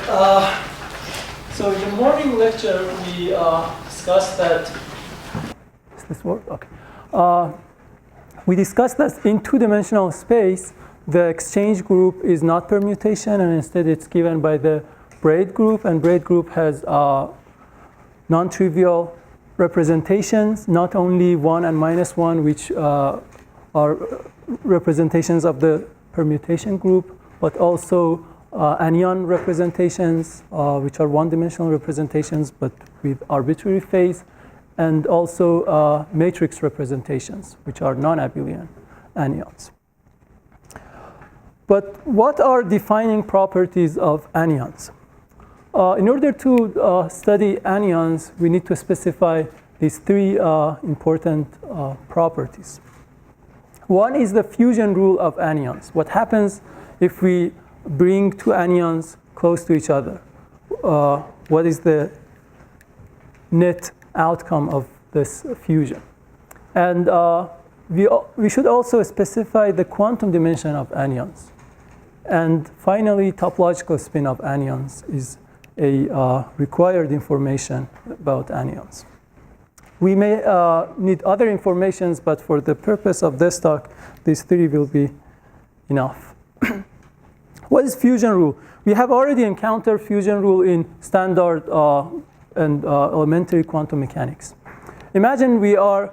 So in the morning lecture, we discussed that. Does this work? Okay. We discussed that in two-dimensional space, the exchange group is not permutation, and instead it's given by the braid group, and braid group has non-trivial representations, not only 1 and -1, which are representations of the permutation group, but also anyon representations, which are one-dimensional representations, but with arbitrary phase, and also matrix representations, which are non-abelian anyons. But what are defining properties of anyons? In order to study anyons, we need to specify these three important properties. One is the fusion rule of anyons. What happens if we bring two anyons close to each other? What is the net outcome of this fusion? And we should also specify the quantum dimension of anyons. And finally, topological spin of anyons is a required information about anyons. We may need other informations, but for the purpose of this talk, these three will be enough. What is fusion rule? We have already encountered fusion rule in standard and elementary quantum mechanics. Imagine we are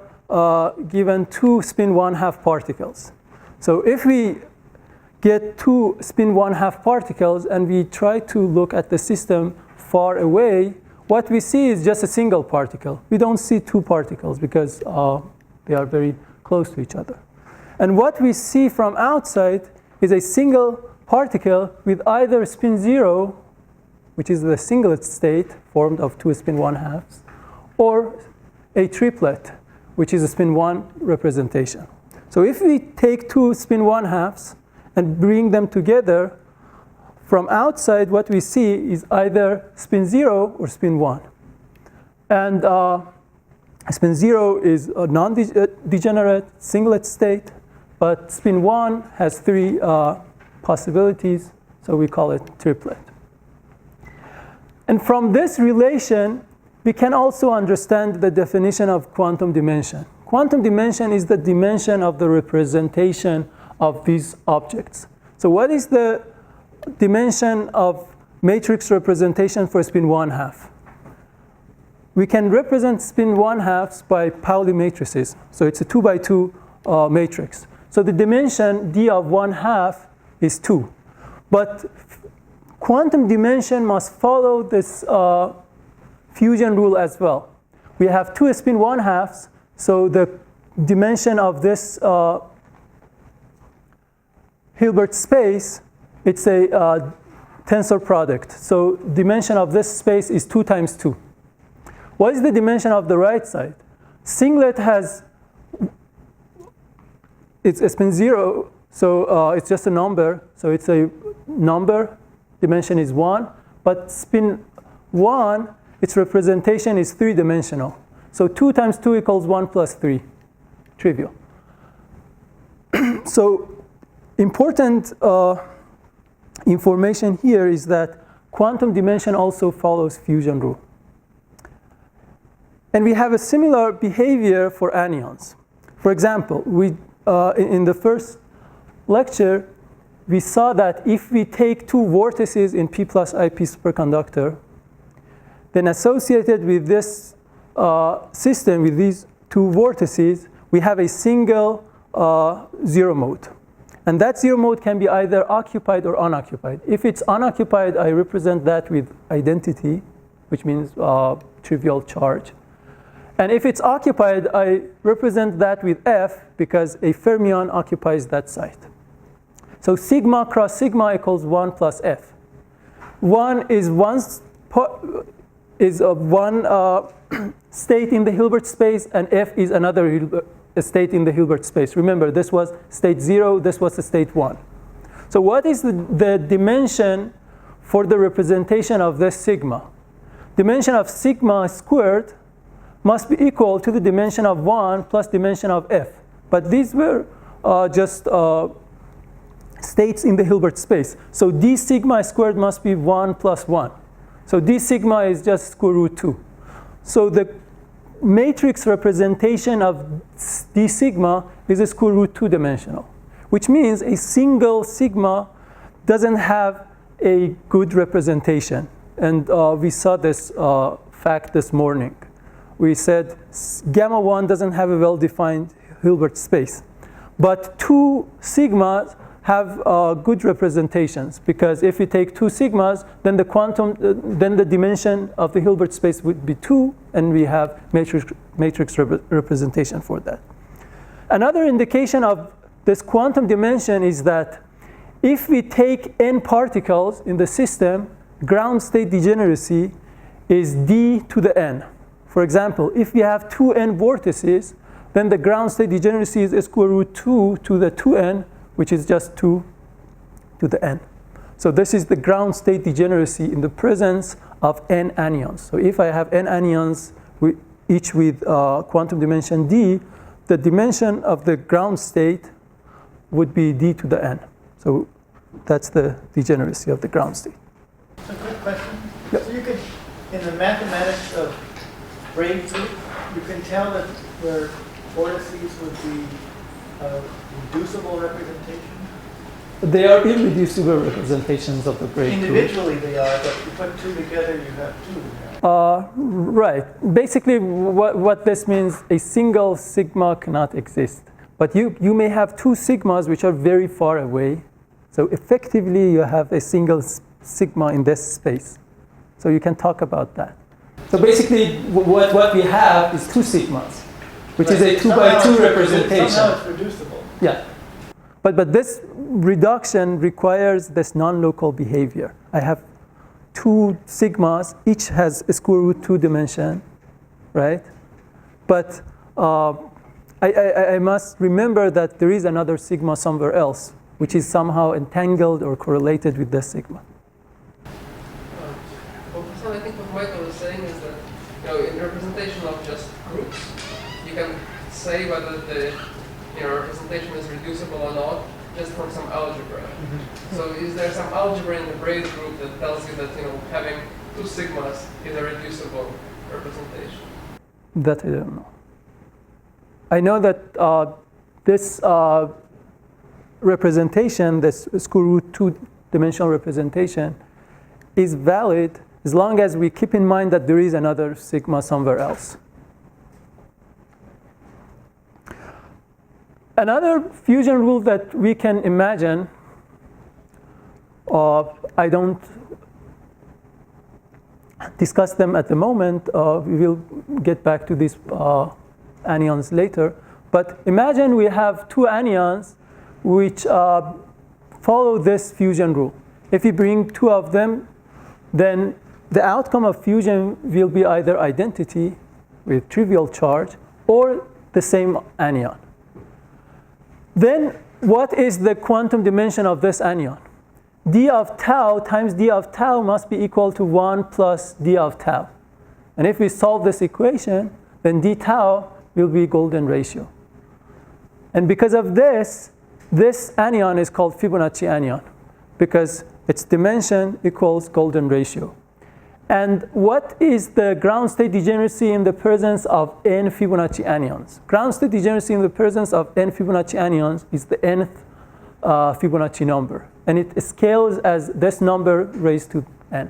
given two spin 1/2 particles. So if we get two spin 1/2 particles and we try to look at the system far away, what we see is just a single particle. We don't see two particles because they are very close to each other. And what we see from outside is a single particle with either spin 0, which is the singlet state formed of two spin 1/2s, or a triplet, which is a spin 1 representation. So if we take two spin 1/2s and bring them together, from outside what we see is either spin 0 or spin 1. And spin 0 is a non-degenerate singlet state, but spin 1 has three possibilities, so we call it triplet. And from this relation, we can also understand the definition of quantum dimension. Quantum dimension is the dimension of the representation of these objects. So what is the dimension of matrix representation for spin 1/2? We can represent spin 1/2s by Pauli matrices. So it's a 2x2 matrix. So the dimension d of 1/2 is 2. But quantum dimension must follow this fusion rule as well. We have two spin 1/2s, so the dimension of this Hilbert space, it's a tensor product. So dimension of this space is 2 times 2. What is the dimension of the right side? Singlet has, it's a spin 0, so it's just a number. So it's a number, dimension is 1. But spin 1, its representation is 3-dimensional. So 2 times 2 equals 1 plus 3, trivial. So important information here is that quantum dimension also follows fusion rule. And we have a similar behavior for anyons. For example, in the first lecture, we saw that if we take two vortices in P plus IP superconductor, then associated with this system, with these two vortices, we have a single zero mode. And that zero mode can be either occupied or unoccupied. If it's unoccupied, I represent that with identity, which means trivial charge. And if it's occupied, I represent that with F, because a fermion occupies that site. So sigma cross sigma equals 1 plus F. 1 is one state in the Hilbert space, and F is another state in the Hilbert space. Remember, this was state 0, this was the state 1. So what is the dimension for the representation of this sigma? Dimension of sigma squared must be equal to the dimension of 1 plus dimension of F. But these were just states in the Hilbert space. So d sigma squared must be 1 plus 1. So d sigma is just square root 2. So the matrix representation of d sigma is a square root 2 dimensional, which means a single sigma doesn't have a good representation. And we saw this fact this morning. We said gamma 1 doesn't have a well-defined Hilbert space. But 2 sigmas have good representations, because if we take 2 sigmas, then then the dimension of the Hilbert space would be 2, and we have matrix representation for that. Another indication of this quantum dimension is that if we take n particles in the system, ground state degeneracy is d to the n. For example, if we have 2n vortices, then the ground state degeneracy is square root 2 to the 2n, which is just 2 to the n. So this is the ground state degeneracy in the presence of n anyons. So if I have n anyons, each with quantum dimension d, the dimension of the ground state would be d to the n. So that's the degeneracy of the ground state. A quick question. Yep. So you could, in the mathematics of braid group, you can tell that where vortices would be a reducible representation? They are irreducible representations of the braid group. Individually they are, but you put 2 together, you have 2. Right. Basically, what this means, a single sigma cannot exist. But you may have 2 sigmas which are very far away. So effectively, you have a single sigma in this space. So you can talk about that. So basically, what we have is 2 sigmas, which is a 2 by 2 representation. Somehow it's reducible. Yeah. But this reduction requires this non-local behavior. I have 2 sigmas, each has a square root 2 dimension, right? But I must remember that there is another sigma somewhere else, which is somehow entangled or correlated with this sigma. I think what Michael is saying is that, in representation of just groups, you can say whether the representation is reducible or not just from some algebra. Mm-hmm. So is there some algebra in the braid group that tells you that having 2 sigmas is a reducible representation? That I don't know. I know that this representation, this square root 2 dimensional representation, is valid as long as we keep in mind that there is another sigma somewhere else. Another fusion rule that we can imagine, I don't discuss them at the moment. We will get back to these anyons later. But imagine we have 2 anyons which follow this fusion rule. If we bring 2 of them, then the outcome of fusion will be either identity with trivial charge or the same anyon. Then what is the quantum dimension of this anyon? D of tau times D of tau must be equal to 1 plus D of tau. And if we solve this equation, then D tau will be golden ratio. And because of this anyon is called Fibonacci anyon, because its dimension equals golden ratio. And what is the ground state degeneracy in the presence of n Fibonacci anyons? Ground state degeneracy in the presence of n Fibonacci anyons is the nth Fibonacci number. And it scales as this number raised to n.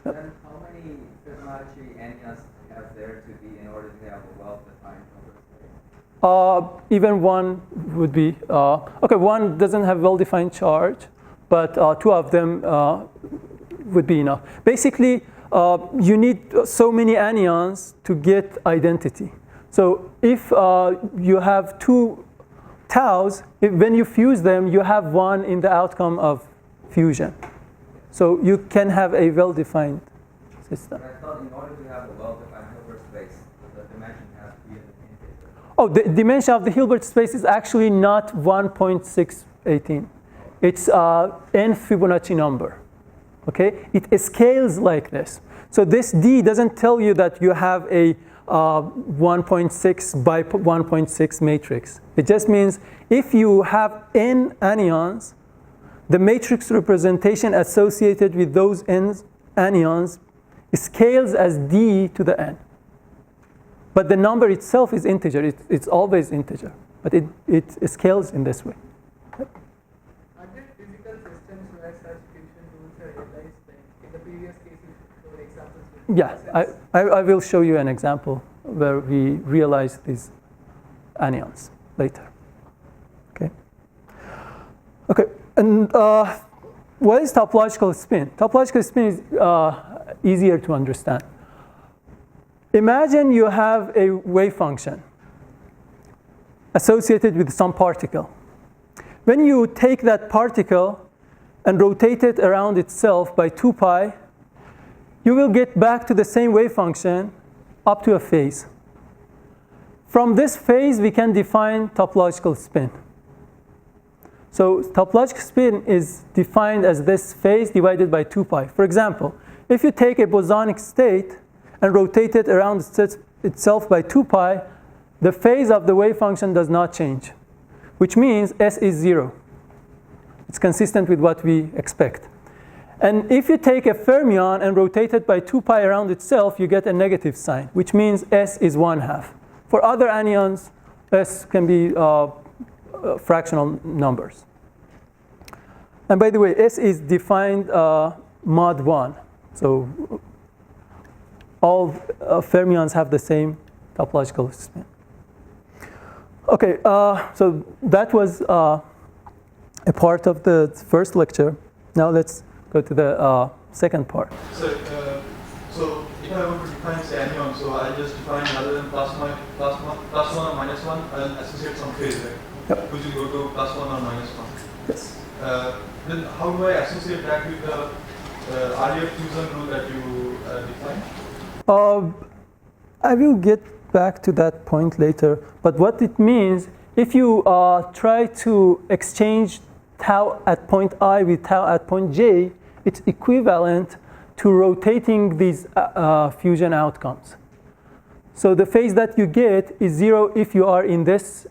Then how many Fibonacci anyons have there to be in order to have a well-defined Hilbert space? Even 1 would be, okay, 1 doesn't have well-defined charge, but 2 of them would be enough. Basically, you need so many anyons to get identity. So if you have 2 taus, when you fuse them, you have 1 in the outcome of fusion. So you can have a well-defined system. But I thought in order to have a well-defined Hilbert space, the dimension has to be an integer. Oh, the dimension of the Hilbert space is actually not 1.618. It's n Fibonacci number. Okay, it scales like this. So this D doesn't tell you that you have a 1.6 by 1.6 matrix. It just means if you have n anyons, the matrix representation associated with those n anyons scales as d to the n. But the number itself is integer. It's always integer. But it scales in this way. Are there physical systems where such fusion rules are realized? Like in the previous case, you showed examples. Yeah, I will show you an example where we realize these anyons later. Okay, and what is topological spin? Topological spin is easier to understand. Imagine you have a wave function associated with some particle. When you take that particle and rotate it around itself by 2 pi, you will get back to the same wave function up to a phase. From this phase, we can define topological spin. So topological spin is defined as this phase divided by 2 pi. For example, if you take a bosonic state and rotate it around itself by 2 pi, the phase of the wave function does not change, which means S is 0. It's consistent with what we expect. And if you take a fermion and rotate it by 2 pi around itself, you get a negative sign, which means S is 1/2. For other anyons, S can be fractional numbers. And by the way, S is defined mod 1. So all fermions have the same topological spin. Okay, so that was a part of the first lecture. Now let's go to the second part. So if I want to define say anyon, so I'll just define rather than plus 1 or minus 1, I'll associate some phase, right? Yep. Which will go to plus 1 or minus 1. Yes. Then how do I associate that with the earlier fusion rule that you defined? I will get back to that point later. But what it means, if you try to exchange tau at point I with tau at point J, it's equivalent to rotating these fusion outcomes. So the phase that you get is 0 if you are in this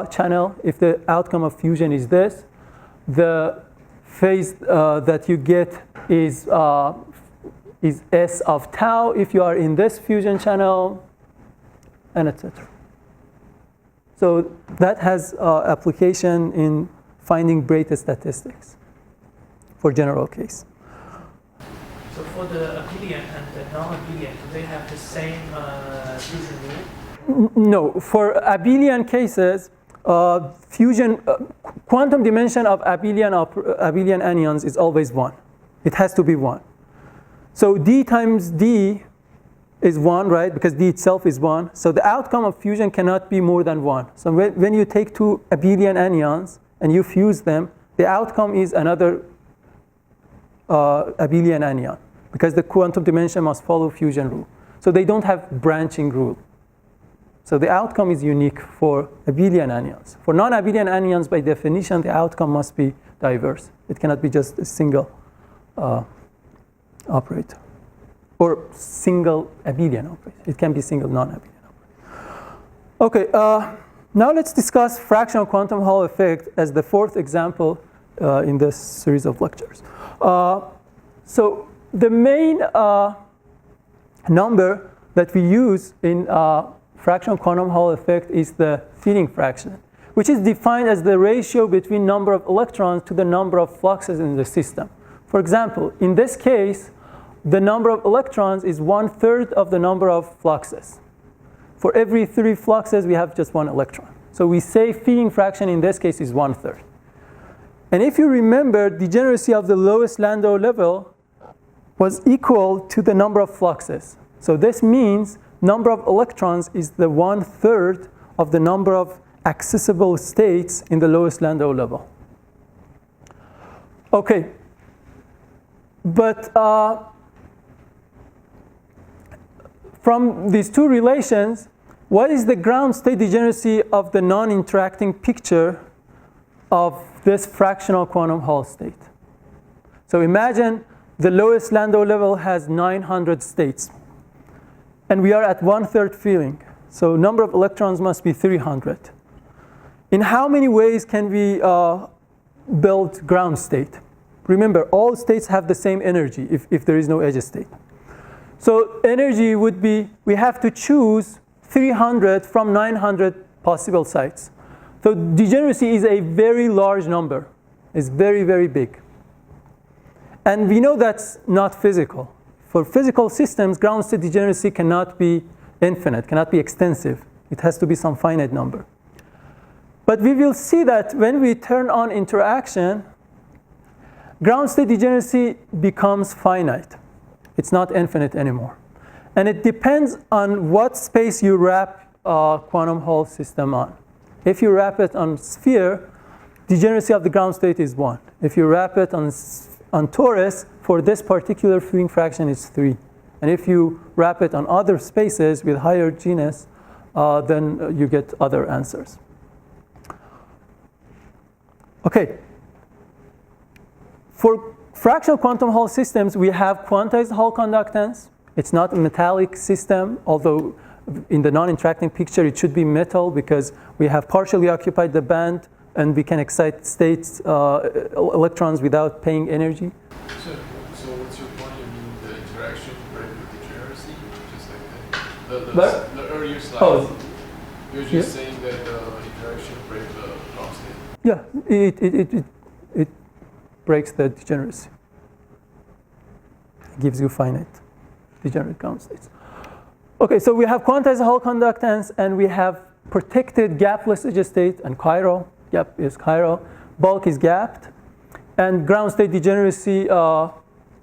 channel, if the outcome of fusion is this. The phase that you get is S of tau if you are in this fusion channel, and etc. So that has application in finding Brayton statistics for general case. So for the abelian and the non-abelian, do they have the same fusion rule? No, for abelian cases, fusion quantum dimension of abelian anyons is always 1. It has to be 1. So d times d is 1, right? Because d itself is 1. So the outcome of fusion cannot be more than 1. So when you take two abelian anyons and you fuse them, the outcome is another abelian anyon, because the quantum dimension must follow fusion rule. So they don't have branching rule. So the outcome is unique for abelian anyons. For non-abelian anyons, by definition, the outcome must be diverse. It cannot be just a single operator or single abelian operator. It can be single non-abelian operator. Okay, now let's discuss fractional quantum Hall effect as the fourth example in this series of lectures. So the main number that we use in fractional quantum Hall effect is the thinning fraction, which is defined as the ratio between number of electrons to the number of fluxes in the system. For example, in this case, the number of electrons is 1/3 of the number of fluxes. For every 3 fluxes, we have just 1 electron. So we say thinning fraction in this case is 1/3. And if you remember, degeneracy of the lowest Landau level was equal to the number of fluxes. So this means number of electrons is the 1/3 of the number of accessible states in the lowest Landau level. Okay, but from these two relations, what is the ground state degeneracy of the non-interacting picture of this fractional quantum Hall state? So imagine the lowest Landau level has 900 states. and we are at 1/3 filling. So number of electrons must be 300. In how many ways can we build ground state? Remember, all states have the same energy if there is no edge state. So energy would be, we have to choose 300 from 900 possible sites. So degeneracy is a very large number. It's very, very big. And we know that's not physical. For physical systems, ground state degeneracy cannot be infinite, cannot be extensive. It has to be some finite number. But we will see that when we turn on interaction, ground state degeneracy becomes finite. It's not infinite anymore. And it depends on what space you wrap a quantum Hall system on. If you wrap it on sphere, degeneracy of the ground state is 1. If you wrap it on torus, for this particular filling fraction is 3. And if you wrap it on other spaces with higher genus, then you get other answers. Okay. For fractional quantum Hall systems, we have quantized Hall conductance. It's not a metallic system, although in the non-interacting picture it should be metal because we have partially occupied the band and we can excite states, electrons without paying energy. So what's your point? You mean the interaction break with degeneracy? Just like the earlier slides, you're just saying that the interaction break the ground state. Yeah, it breaks the degeneracy. It gives you finite degenerate ground states. Okay, so we have quantized Hall conductance and we have protected gapless edge state and chiral. Gap is chiral. Bulk is gapped. And ground state degeneracy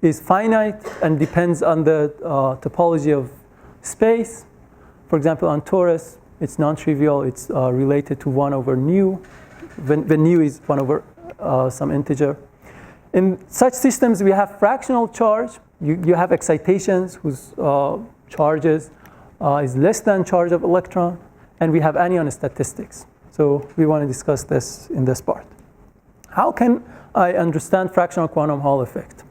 is finite and depends on the topology of space. For example, on torus, it's non-trivial. It's related to 1 over nu, when nu is 1 over some integer. In such systems, we have fractional charge. You have excitations whose charges is less than charge of electron, and we have anyon statistics. So we want to discuss this in this part. How can I understand fractional quantum Hall effect?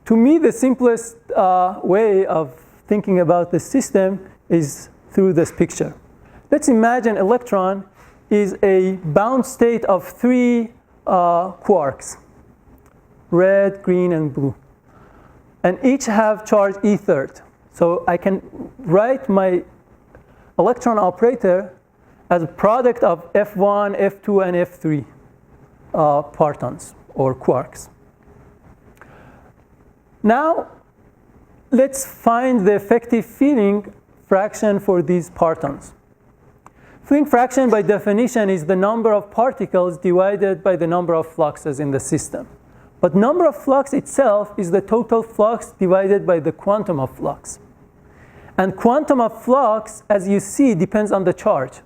To me, the simplest way of thinking about the system is through this picture. Let's imagine electron is a bound state of 3 quarks, red, green, and blue. And each have charge e3. So I can write my electron operator as a product of F1, F2, and F3 partons or quarks. Now, let's find the effective filling fraction for these partons. Filling fraction, by definition, is the number of particles divided by the number of fluxes in the system. But number of flux itself is the total flux divided by the quantum of flux. And quantum of flux, as you see, depends on the charge.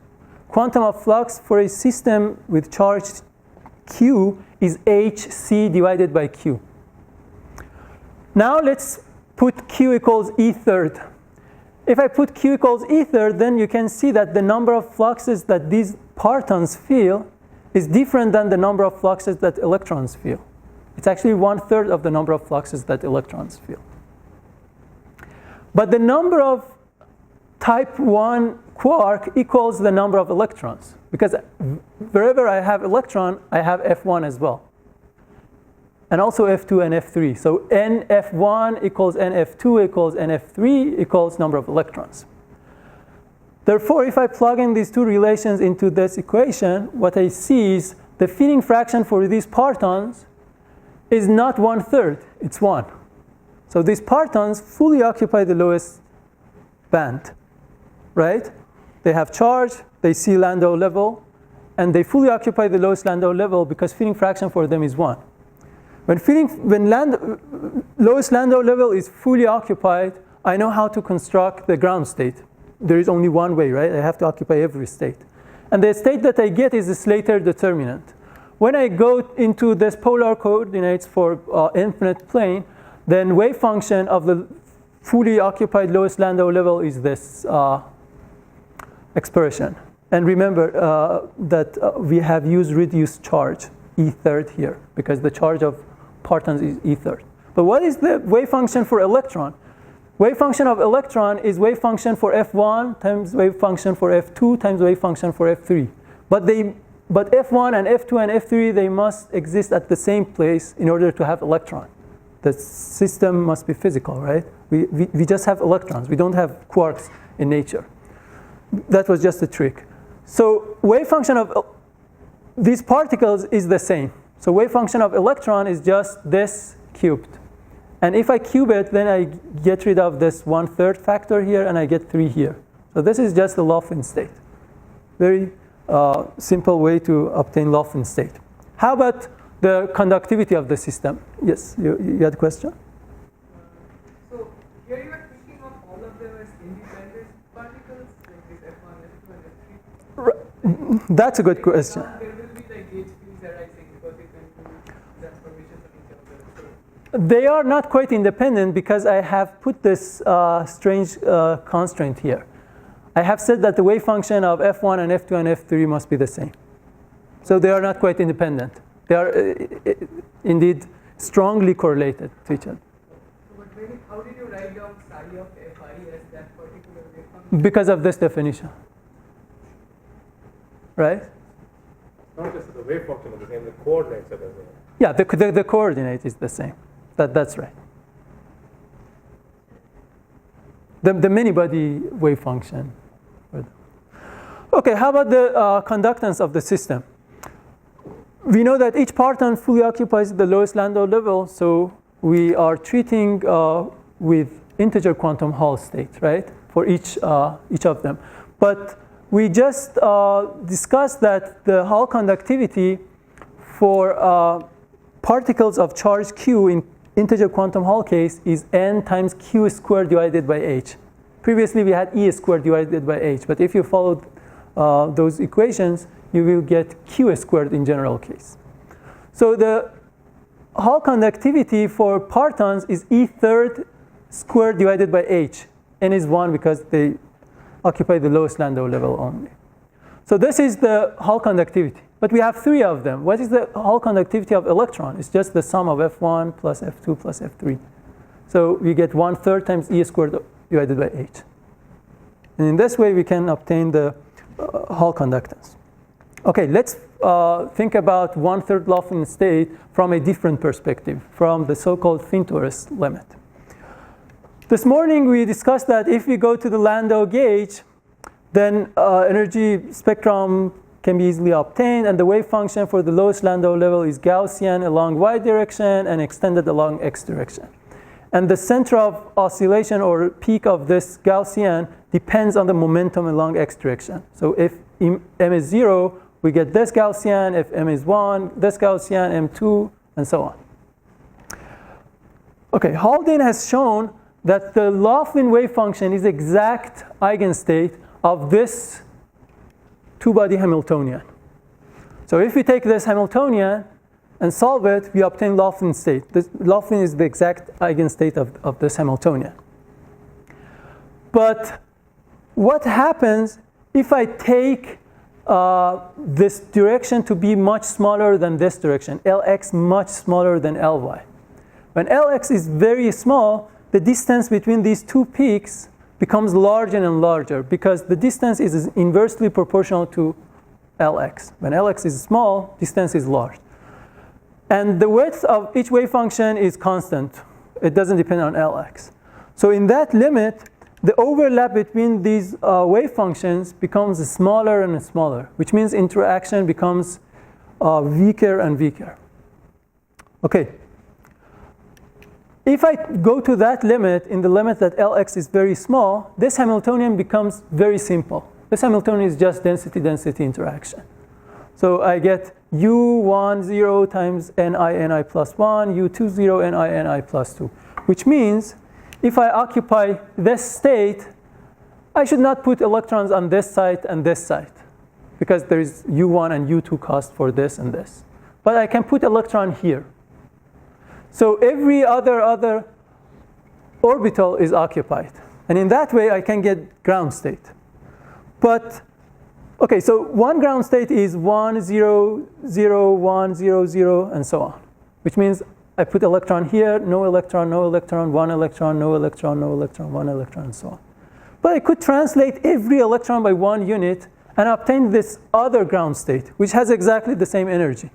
Quantum of flux for a system with charge Q is hc divided by Q. Now let's put Q equals e3. If I put Q equals e3, then you can see that the number of fluxes that these partons feel is different than the number of fluxes that electrons feel. It's actually 1/3 of the number of fluxes that electrons feel. But the number of type 1 quark equals the number of electrons, because wherever I have electron, I have F1 as well. And also F2 and F3. So NF1 equals NF2 equals NF3 equals number of electrons. Therefore, if I plug in these two relations into this equation, what I see is the filling fraction for these partons is not 1/3, it's 1. So these partons fully occupy the lowest band, right? They have charge, they see Landau level, and they fully occupy the lowest Landau level because filling fraction for them is 1. When lowest Landau level is fully occupied, I know how to construct the ground state. There is only one way, right? I have to occupy every state. And the state that I get is the Slater determinant. When I go into this polar coordinates for infinite plane, then wave function of the fully occupied lowest Landau level is this expression. And remember that we have used reduced charge, e3 here, because the charge of partons is e3. But what is the wave function for electron? Wave function of electron is wave function for F1 times wave function for F2 times wave function for F3. But F1 and F2 and F3, they must exist at the same place in order to have electron. The system must be physical, right? We just have electrons. We don't have quarks in nature. That was just a trick. So wave function of these particles is the same. So wave function of electron is just this cubed. And if I cube it, then I get rid of this 1/3 factor here, and I get 3 here. So this is just the Laughlin state. Very simple way to obtain Laughlin state. How about the conductivity of the system? Yes, you had a question? So here you are thinking of all of them as independent particles, like this F1, F2, and F3? That's a good question. There will be like gauge fields arising because it will do transformations of each of them. They are not quite independent because I have put this strange constraint here. I have said that the wave function of F1 and F2 and F3 must be the same. So they are not quite independent. They are indeed strongly correlated to each other. But how did you write down psi of Fi as that particular wave function? Because of this definition. Right? Not just the wave function is the same, the coordinates are the same. Yeah, the coordinate is the same. That's right. The many-body wave function. Okay, how about the conductance of the system? We know that each parton fully occupies the lowest Landau level, so we are treating with integer quantum Hall state, right, for each of them. But we just discussed that the Hall conductivity for particles of charge q in integer quantum Hall case is n times q squared divided by h. Previously we had e squared divided by h, but if you followed those equations, you will get q squared in general case. So the Hall conductivity for partons is e3 squared divided by h. N is 1 because they occupy the lowest Landau level only. So this is the Hall conductivity. But we have 3 of them. What is the Hall conductivity of electron? It's just the sum of F1 plus F2 plus F3. So we get 1/3 times E squared divided by H. And in this way, we can obtain the Hall conductance. Okay, let's think about 1/3 Laughlin state from a different perspective, from the so-called Fintoris limit. This morning, we discussed that if we go to the Landau gauge, then energy spectrum can be easily obtained, and the wave function for the lowest Landau level is Gaussian along y direction and extended along x direction. And the center of oscillation or peak of this Gaussian depends on the momentum along x direction. So if m is 0, we get this Gaussian. If m is 1, this Gaussian, m2, and so on. Okay, Haldane has shown that the Laughlin wave function is exact eigenstate of this two-body Hamiltonian. So if we take this Hamiltonian and solve it, we obtain Laughlin state. This Laughlin is the exact eigenstate of this Hamiltonian. But what happens if I take this direction to be much smaller than this direction, Lx much smaller than Ly? When Lx is very small, the distance between these two peaks becomes larger and larger because the distance is inversely proportional to Lx. When Lx is small, distance is large. And the width of each wave function is constant. It doesn't depend on Lx. So in that limit, the overlap between these wave functions becomes smaller and smaller, which means interaction becomes weaker and weaker. Okay. If I go to that limit, in the limit that Lx is very small, this Hamiltonian becomes very simple. This Hamiltonian is just density-density interaction. So I get U10 times Ni plus 1, U20 Ni plus 2, which means if I occupy this state, I should not put electrons on this side and this side because there is U1 and U2 cost for this and this. But I can put electron here. So every other orbital is occupied. And in that way, I can get ground state. But, okay, so one ground state is 1, 0, 0, 1, 0, 0, and so on. Which means I put electron here, no electron, no electron, one electron, no electron, no electron, one electron, and so on. But I could translate every electron by one unit and obtain this other ground state, which has exactly the same energy.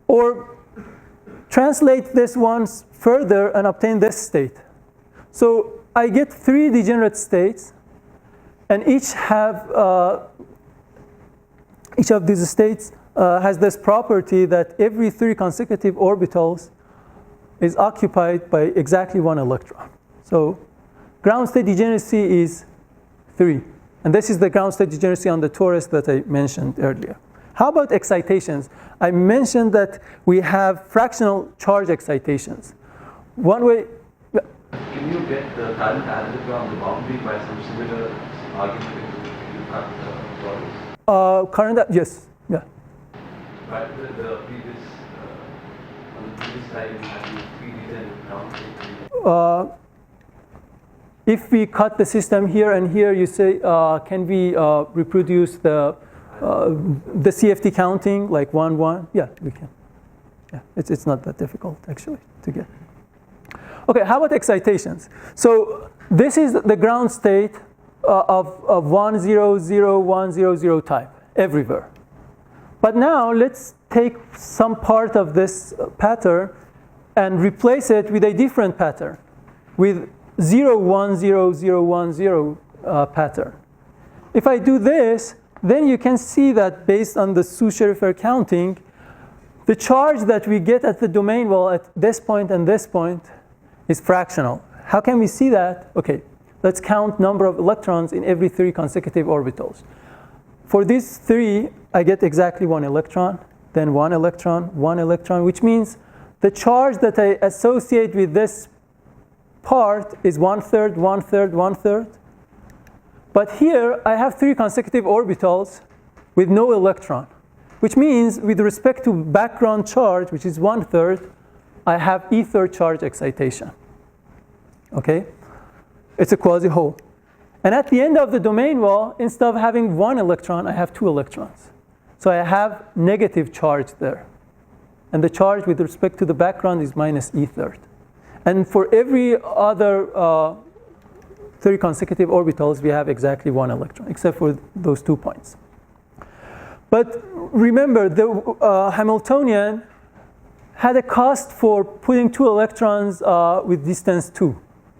Or translate this once further and obtain this state. So I get 3 degenerate states, and each of these states has this property that every 3 consecutive orbitals is occupied by exactly 1 electron. So ground state degeneracy is 3. And this is the ground state degeneracy on the torus that I mentioned earlier. How about excitations? I mentioned that we have fractional charge excitations. One way... Can you get the current algebra on the boundary by some similar argument you cut the torus? Current, yes, yeah. Right, the previous, on the previous slide, you had the 3D ground state. If we cut the system here and here, you say, can we reproduce the CFT counting, like 1, 1? Yeah, we can. Yeah, it's not that difficult, actually, to get. Okay, how about excitations? So this is the ground state of 1, 0, 0, 1, 0, 0 type, everywhere. But now let's take some part of this pattern and replace it with a different pattern, with 0, 1, 0, 0, 1, 0 pattern. If I do this, then you can see that based on the Su-Sharifer counting, the charge that we get at the domain wall at this point and this point is fractional. How can we see that? Okay, let's count number of electrons in every 3 consecutive orbitals. For these 3, I get exactly 1 electron, then 1 electron, 1 electron, which means the charge that I associate with this part is 1/3, 1/3, 1/3. But here I have 3 consecutive orbitals with no electron, which means with respect to background charge, which is 1/3, I have ether charge excitation. Okay? It's a quasi-hole. And at the end of the domain wall, instead of having 1 electron, I have 2 electrons. So I have negative charge there. And the charge with respect to the background is minus e3. And for every other 3 consecutive orbitals, we have exactly 1 electron, except for those 2 points. But remember, the Hamiltonian had a cost for putting 2 electrons with distance 2.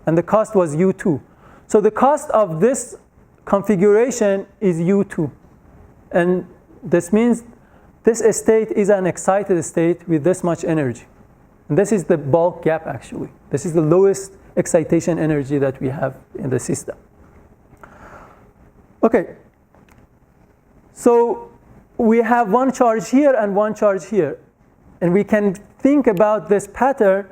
And the cost was U2. So the cost of this configuration is U2. And this means this state is an excited state with this much energy. And this is the bulk gap, actually. This is the lowest excitation energy that we have in the system. Okay. So we have 1 charge here and 1 charge here. And we can think about this pattern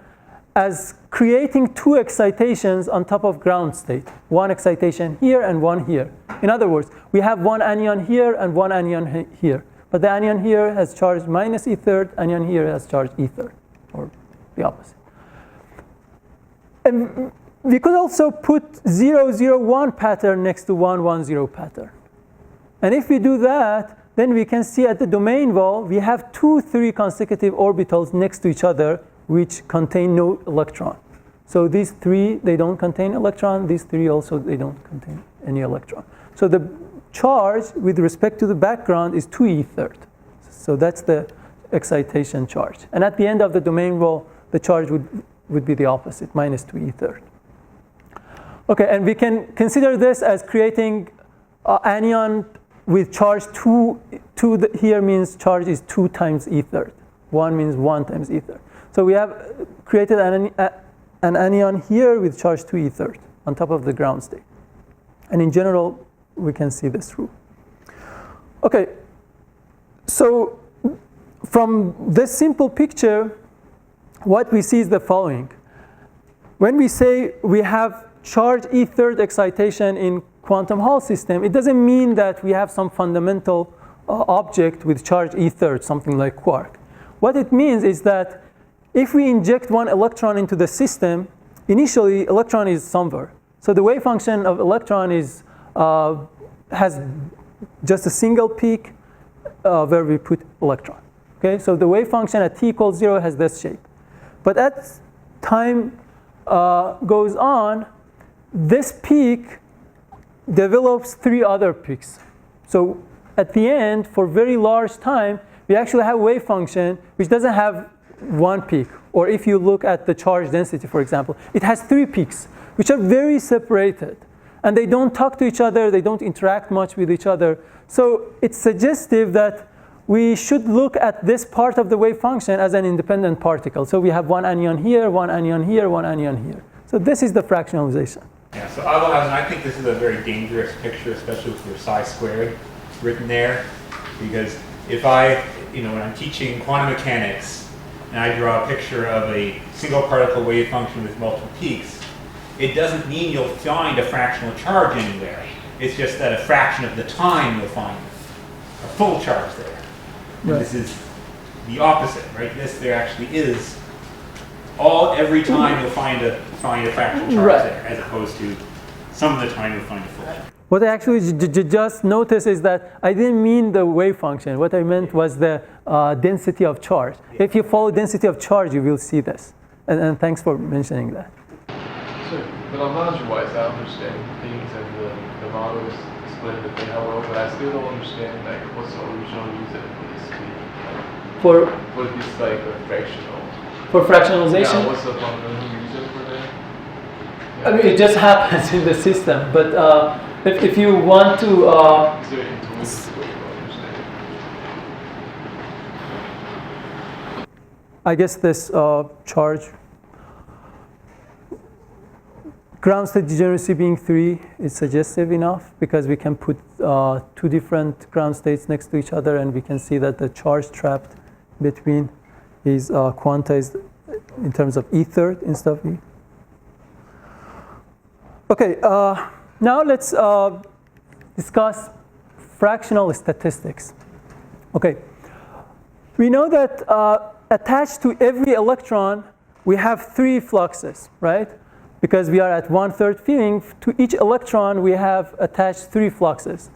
as creating 2 excitations on top of ground state. 1 excitation here and 1 here. In other words, we have 1 anyon here and 1 anyon here. But the anyon here has charge minus e3, anyon here has charge e3, or the opposite. And we could also put 0, 0, 1 pattern next to 1, 1, 0 pattern. And if we do that, then we can see at the domain wall, we have 2, 3 consecutive orbitals next to each other, which contain no electron. So these 3, they don't contain electron. These 3 also, they don't contain any electron. So the charge with respect to the background is 2e3. So that's the excitation charge. And at the end of the domain wall, the charge would be the opposite, minus 2e3. Okay, and we can consider this as creating anyon with charge 2. 2 here means charge is 2 times e3. 1 means 1 times e3. So we have created an anyon here with charge 2e3 on top of the ground state. And in general, we can see this rule. Okay, so from this simple picture, what we see is the following. When we say we have charge e3 excitation in quantum Hall system, it doesn't mean that we have some fundamental object with charge e3, something like quark. What it means is that if we inject 1 electron into the system, initially electron is somewhere. So the wave function of electron is has just a single peak where we put electron. Okay, so the wave function at t equals 0 has this shape. But as time goes on, this peak develops 3 other peaks. So at the end, for very large time, we actually have a wave function which doesn't have one peak. Or if you look at the charge density, for example, it has 3 peaks, which are very separated. And they don't talk to each other, they don't interact much with each other. So it's suggestive that we should look at this part of the wave function as an independent particle. So we have one anyon here, one anyon here, one anyon here. So this is the fractionalization. Yeah, so Abolhassan, I think this is a very dangerous picture, especially with your psi squared written there. Because if when I'm teaching quantum mechanics and I draw a picture of a single particle wave function with multiple peaks, it doesn't mean you'll find a fractional charge anywhere. It's just that a fraction of the time you'll find a full charge there. Right. This is the opposite, right? There actually is every time you'll find a fractional charge there, as opposed to some of the time you'll find a full charge. What I actually just noticed is that I didn't mean the wave function. What I meant was the density of charge. Yeah. If you follow density of charge, you will see this. And thanks for mentioning that. So, but analogy-wise, I understand things and the model is explained that they how well, but I still don't understand what's the original reason for this to for this fractional. For fractionalization? Yeah, what's the fundamental reason for that? Yeah. I mean, it just happens in the system. But if you want to, is there an intuitive way to understand? I guess this charge. Ground state degeneracy being 3 is suggestive enough because we can put 2 different ground states next to each other and we can see that the charge trapped between is quantized in terms of E3 instead of E. Okay, now let's discuss fractional statistics. Okay, we know that attached to every electron we have 3 fluxes, right? Because we are at 1/3 filling, to each electron we have attached 3 fluxes.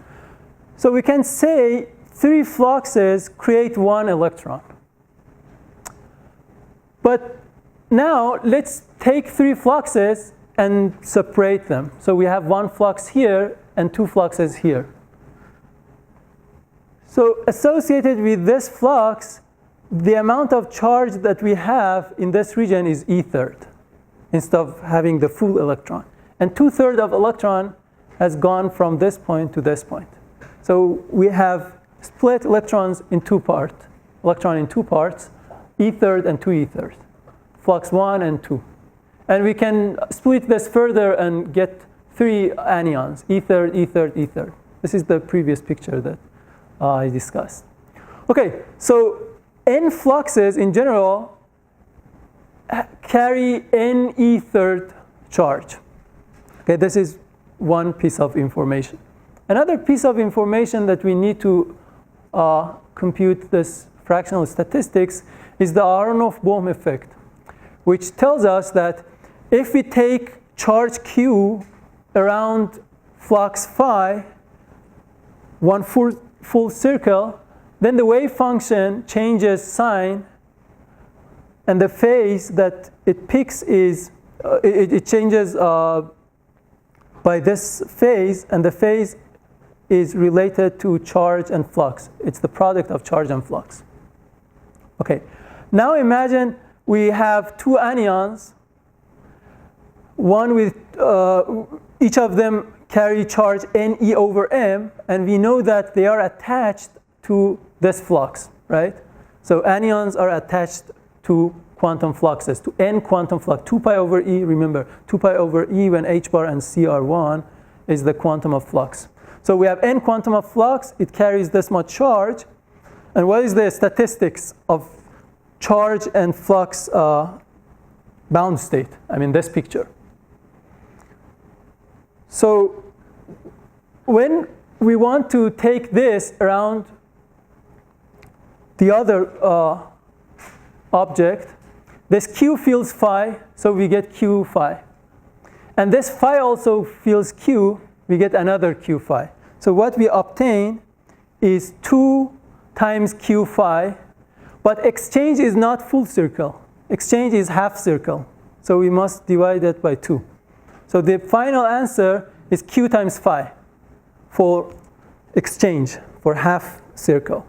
So we can say 3 fluxes create 1 electron. But now let's take 3 fluxes and separate them. So we have 1 flux here and 2 fluxes here. So associated with this flux, the amount of charge that we have in this region is E3 instead of having the full electron. And 2/3 of electron has gone from this point to this point. So we have split electrons in 2 parts, E3 and 2E3, flux 1 and 2. And we can split this further and get 3 anyons, E3, E3, E3. This is the previous picture that I discussed. Okay, so n fluxes in general carry n E3 charge. Okay, this is one piece of information. Another piece of information that we need to compute this fractional statistics is the Aharonov-Bohm effect, which tells us that if we take charge Q around flux phi, one full circle, then the wave function changes sign, and the phase that it picks is, it changes by this phase, and the phase is related to charge and flux. It's the product of charge and flux. Okay, now imagine we have 2 anyons, one with, each of them carry charge NE over M, and we know that they are attached to this flux, right? So anyons are attached to quantum fluxes, to n quantum flux, 2 pi over E, remember, 2 pi over E when H bar and C are 1 is the quantum of flux. So we have n quantum of flux, it carries this much charge, and what is the statistics of charge and flux bound state? I mean this picture. So when we want to take this around the other object, this Q feels phi, so we get Q phi. And this phi also feels Q, we get another Q phi. So what we obtain is 2 times Q phi, but exchange is not full circle. exchange is half circle. So we must divide that by 2. So the final answer is Q times phi for exchange, for half circle.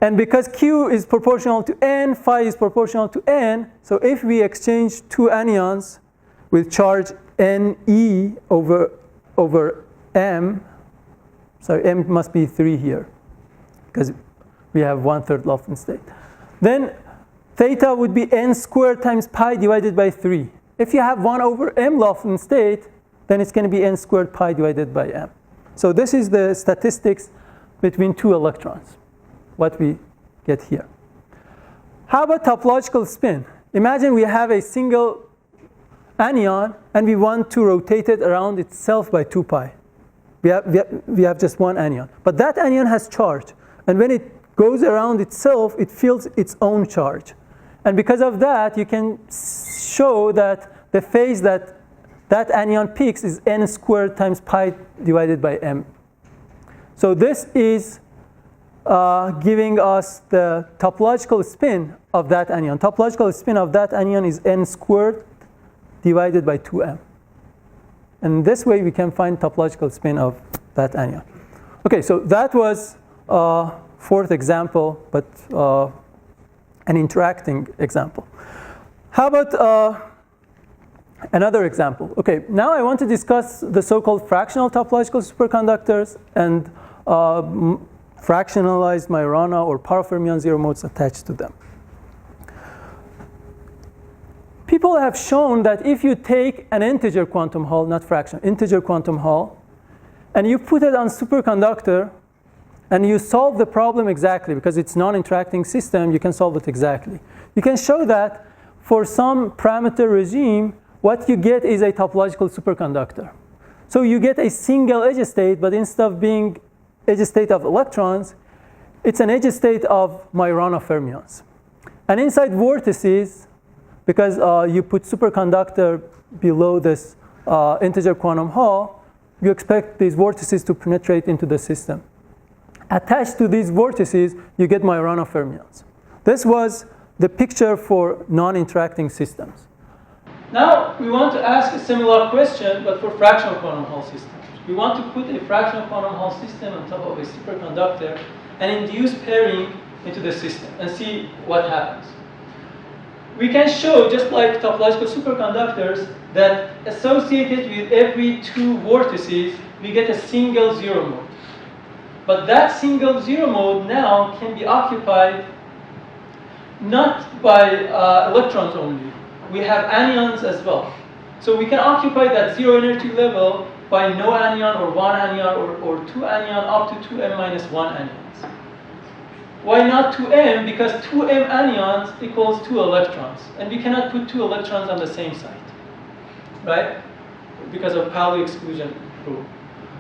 And because Q is proportional to n, phi is proportional to n, so if we exchange 2 anyons with charge Ne over m, sorry, m must be 3 here, because we have 1/3 Lofton state. Then theta would be n squared times pi divided by 3. If you have 1 over m Lofton state, then it's going to be n squared pi divided by m. So this is the statistics between 2 electrons, what we get here. How about topological spin? Imagine we have a single anyon, and we want to rotate it around itself by 2 pi. We have just one anyon. But that anyon has charge. And when it goes around itself, it feels its own charge. And because of that, you can show that the phase that anyon picks is n squared times pi divided by m. So this is giving us the topological spin of that anyon. Topological spin of that anyon is n squared divided by 2m. And this way we can find topological spin of that anyon. Okay, so that was fourth example, but an interacting example. How about another example? Okay, now I want to discuss the so-called fractional topological superconductors and fractionalized majorana or power fermion zero modes attached to them. People have shown that if you take an integer quantum Hall, not fraction, integer quantum Hall, and you put it on superconductor, and you solve the problem exactly, because it's non-interacting system, you can solve it exactly. You can show that for some parameter regime, what you get is a topological superconductor. So you get a single edge state, but instead of being edge state of electrons, it's an edge state of majorana fermions. And inside vortices, because you put superconductor below this integer quantum Hall, you expect these vortices to penetrate into the system. Attached to these vortices, you get majorana fermions. This was the picture for non-interacting systems. Now we want to ask a similar question, but for fractional quantum Hall systems. We want to put a fractional quantum Hall system on top of a superconductor and induce pairing into the system and see what happens. We can show, just like topological superconductors, that associated with every 2 vortices, we get a single zero mode. But that single zero mode now can be occupied not by electrons only. We have anyons as well. So we can occupy that zero energy level by no anyon or 1 anyon or 2 anyon up to 2m minus 1 anyons. Why not 2m? Because 2m anyons equals 2 electrons. And we cannot put 2 electrons on the same site, right? Because of Pauli exclusion rule.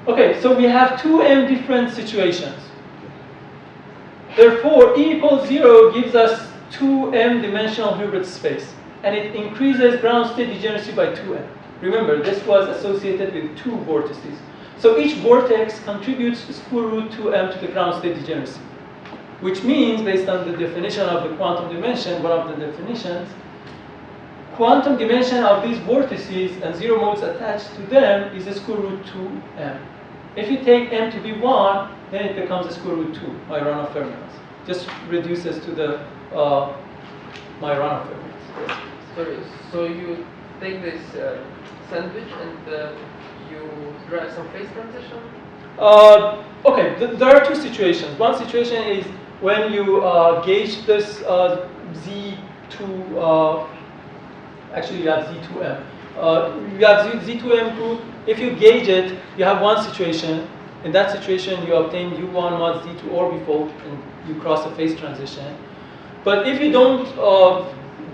Okay, so we have 2m different situations. Therefore, E equals 0 gives us 2m dimensional Hilbert space. And it increases ground state degeneracy by 2m. Remember, this was associated with 2 vortices. So each vortex contributes square root 2m to the ground state degeneracy. Which means, based on the definition of the quantum dimension, one of the definitions, quantum dimension of these vortices and zero modes attached to them is a square root 2m. If you take m to be 1, then it becomes a square root 2, majorana fermions. Just reduces to the majorana fermions. Sorry, so you take this sandwich and you drive some phase transition? Okay, there are 2 situations. One situation is when you gauge this Z2, actually you have Z2M. You have Z2M group. If you gauge it, you have one situation. In that situation, you obtain U1 mod Z2 orbifold and you cross a phase transition. But if you don't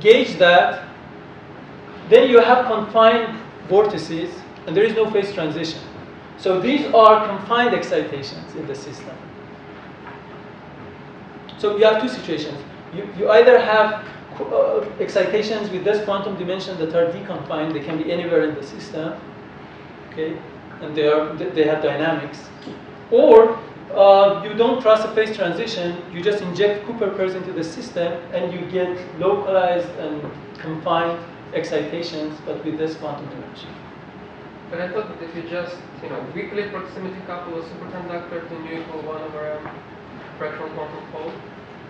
gauge that, then you have confined vortices and there is no phase transition. So these are confined excitations in the system. So you have 2 situations. You either have excitations with this quantum dimension that are deconfined, they can be anywhere in the system, okay, and they have dynamics, or you don't trust a phase transition. You just inject Cooper pairs into the system, and you get localized and confined excitations, but with this quantum dimension. But I thought that if you just, weakly proximity couple a superconductor to nu equal 1 over m fractional quantum fold,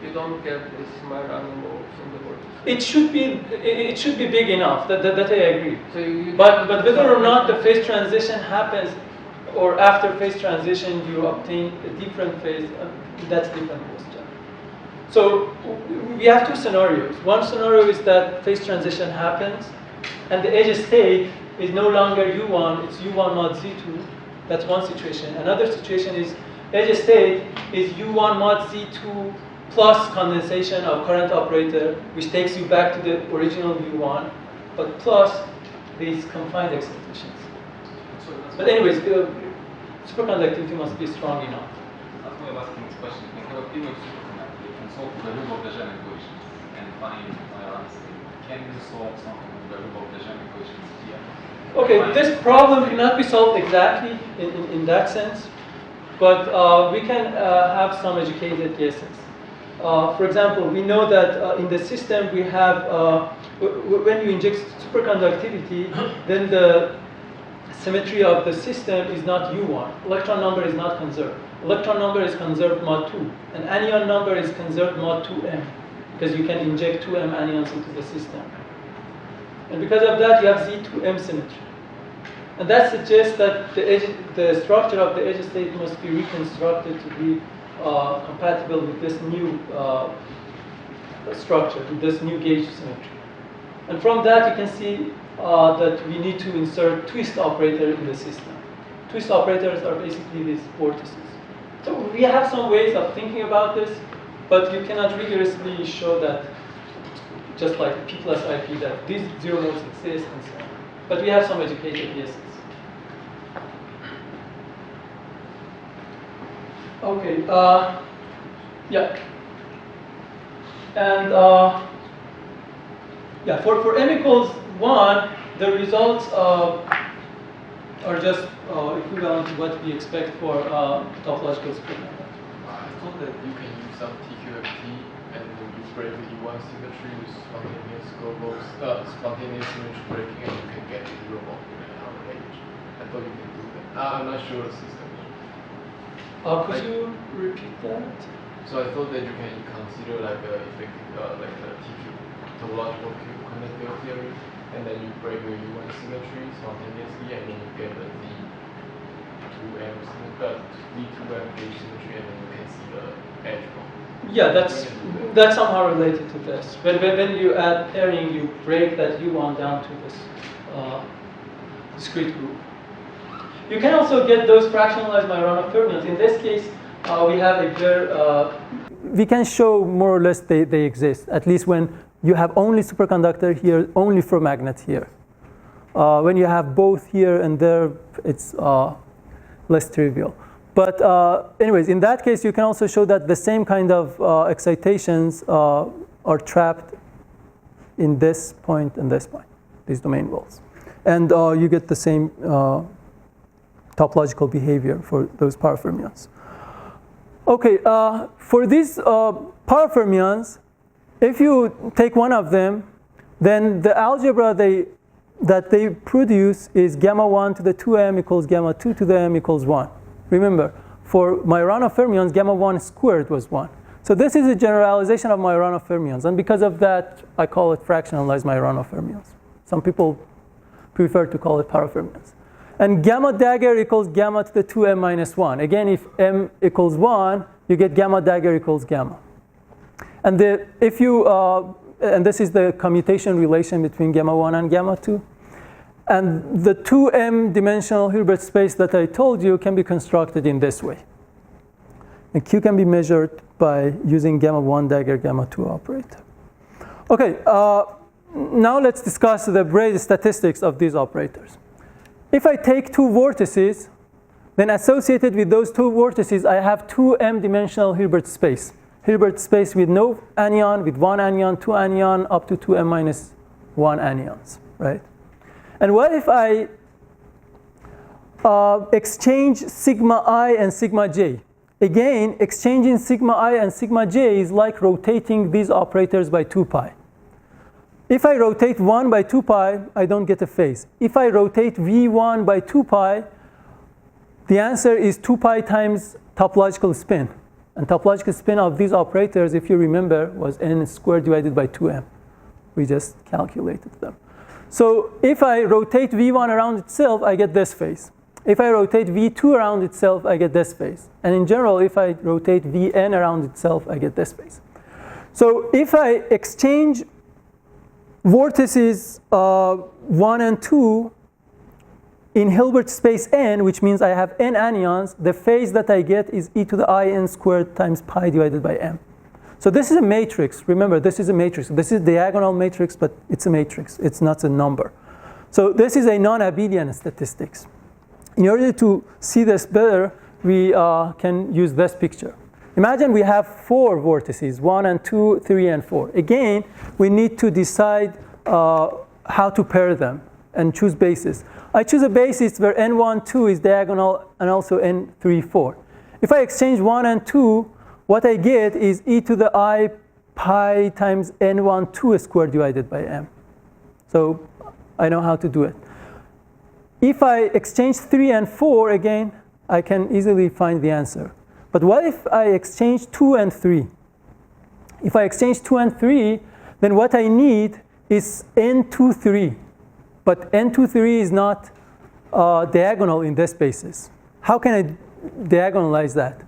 you don't get this Majorana moves in the vortex. It should be big enough. That I agree. So you but whether or not the phase transition happens, or after phase transition you obtain a different phase, that's a different question. So we have two scenarios. One scenario is that phase transition happens, and the edge state is no longer U1, it's U1 mod Z2. That's one situation. Another situation is edge state is U1 mod Z2 plus condensation of current operator, which takes you back to the original U1, but plus these confined excitations. But anyways, superconductivity must be strong enough. That's why I'm asking this question. You can have a pure superconductor, you can solve the Rubov-Lejeune equation and find Majorana state. Can you solve something with the Rubov-Lejeune equations here? Okay, this problem cannot be solved exactly in that sense, but we can have some educated guesses. For example, we know that in the system we have, when you inject superconductivity, then the symmetry of the system is not U1. Electron number is not conserved. Electron number is conserved mod 2. And anyon number is conserved mod 2m, because you can inject 2m anyons into the system. And because of that, you have Z2m symmetry. And that suggests that the structure of the edge state must be reconstructed to be compatible with this new structure, with this new gauge symmetry. And from that, you can see that we need to insert twist operator in the system. Twist operators are basically these vortices. So we have some ways of thinking about this, but you cannot rigorously show that, just like P plus IP, that these zero modes exist and so on. But we have some educated guesses. Okay, yeah. And yeah, for m equals 1, the results are just equivalent to what we expect for topological superconductor. I thought that you can use some TQFT and you break the U1 symmetry with spontaneous spontaneous symmetry breaking, and you can get zero on the edge. I thought you can do that. I'm not sure the system. Could you repeat that? So I thought that you can consider like a effective like a topological conductor theory, and then you break the U1 symmetry spontaneously, and then you get the Z2M gauge symmetry, and then you can see the edge point. Yeah, that's somehow related to this. When you add pairing, you break that U1 down to this discrete group. You can also get those fractionalized Majorana fermions. In this case, we have a very, we can show more or less they exist, at least when you have only superconductor here, only ferromagnet here. When you have both here and there, it's less trivial. But anyways, in that case, you can also show that the same kind of excitations are trapped in this point and this point, these domain walls. And you get the same topological behavior for those power fermions. Okay, for these power fermions, if you take one of them, then the algebra that they produce is gamma 1 to the 2m equals gamma 2 to the m equals 1. Remember, for Majorana fermions, gamma 1 squared was 1. So this is a generalization of Majorana fermions, and because of that, I call it fractionalized Majorana fermions. Some people prefer to call it power fermions. And gamma dagger equals gamma to the 2m minus 1. Again, if m equals 1, you get gamma dagger equals gamma. And and this is the commutation relation between gamma 1 and gamma 2. And the 2m dimensional Hilbert space that I told you can be constructed in this way. And Q can be measured by using gamma 1 dagger gamma 2 operator. Okay, now let's discuss the braid statistics of these operators. If I take two vortices, then associated with those two vortices, I have 2m dimensional Hilbert space. Hilbert space with no anyon, with one anyon, two anyon, up to 2m minus 1 anyons, right? And what if I exchange sigma I and sigma j? again, exchanging sigma I and sigma j is like rotating these operators by 2 pi. If I rotate 1 by 2 pi, I don't get a phase. If I rotate v1 by 2 pi, the answer is 2 pi times topological spin. And topological spin of these operators, if you remember, was n squared divided by 2m. We just calculated them. So if I rotate v1 around itself, I get this phase. If I rotate v2 around itself, I get this phase. And in general, if I rotate vn around itself, I get this phase. So if I exchange vortices 1 and 2 in Hilbert space n, which means I have n anyons, the phase that I get is e to the I n squared times pi divided by m. So this is a matrix. Remember, this is a matrix. This is a diagonal matrix, but it's a matrix. It's not a number. So this is a non-abelian statistics. In order to see this better, we can use this picture. Imagine we have 4 vortices, 1 and 2, 3 and 4. Again, we need to decide how to pair them and choose bases. I choose a basis where n1, 2 is diagonal and also n3, 4. If I exchange 1 and 2, what I get is e to the I pi times n1, 2 squared divided by m. So I know how to do it. If I exchange 3 and 4, again, I can easily find the answer. But what if I exchange 2 and 3? If I exchange 2 and 3, then what I need is n2, 3. But n2, 3 is not diagonal in this basis. How can I diagonalize that?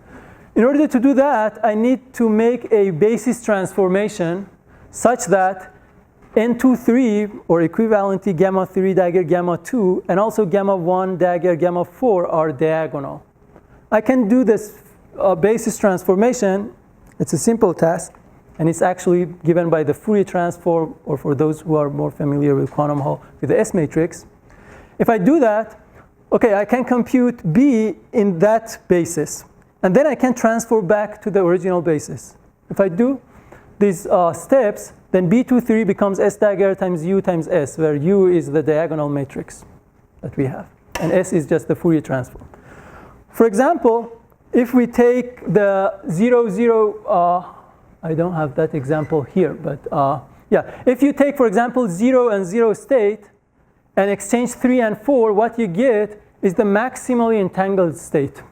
In order to do that, I need to make a basis transformation such that n2, 3, or equivalently gamma 3 dagger gamma 2, and also gamma 1 dagger gamma 4 are diagonal. I can do this basis transformation. It's a simple task, and it's actually given by the Fourier transform, or for those who are more familiar with quantum Hall, with the S matrix. If I do that, okay, I can compute B in that basis, and then I can transfer back to the original basis. If I do these steps, then B23 becomes S dagger times U times S, where U is the diagonal matrix that we have, and S is just the Fourier transform. For example, if we take the 0, 0, I don't have that example here, but yeah. If you take, for example, 0 and 0 state and exchange 3 and 4, what you get is the maximally entangled state.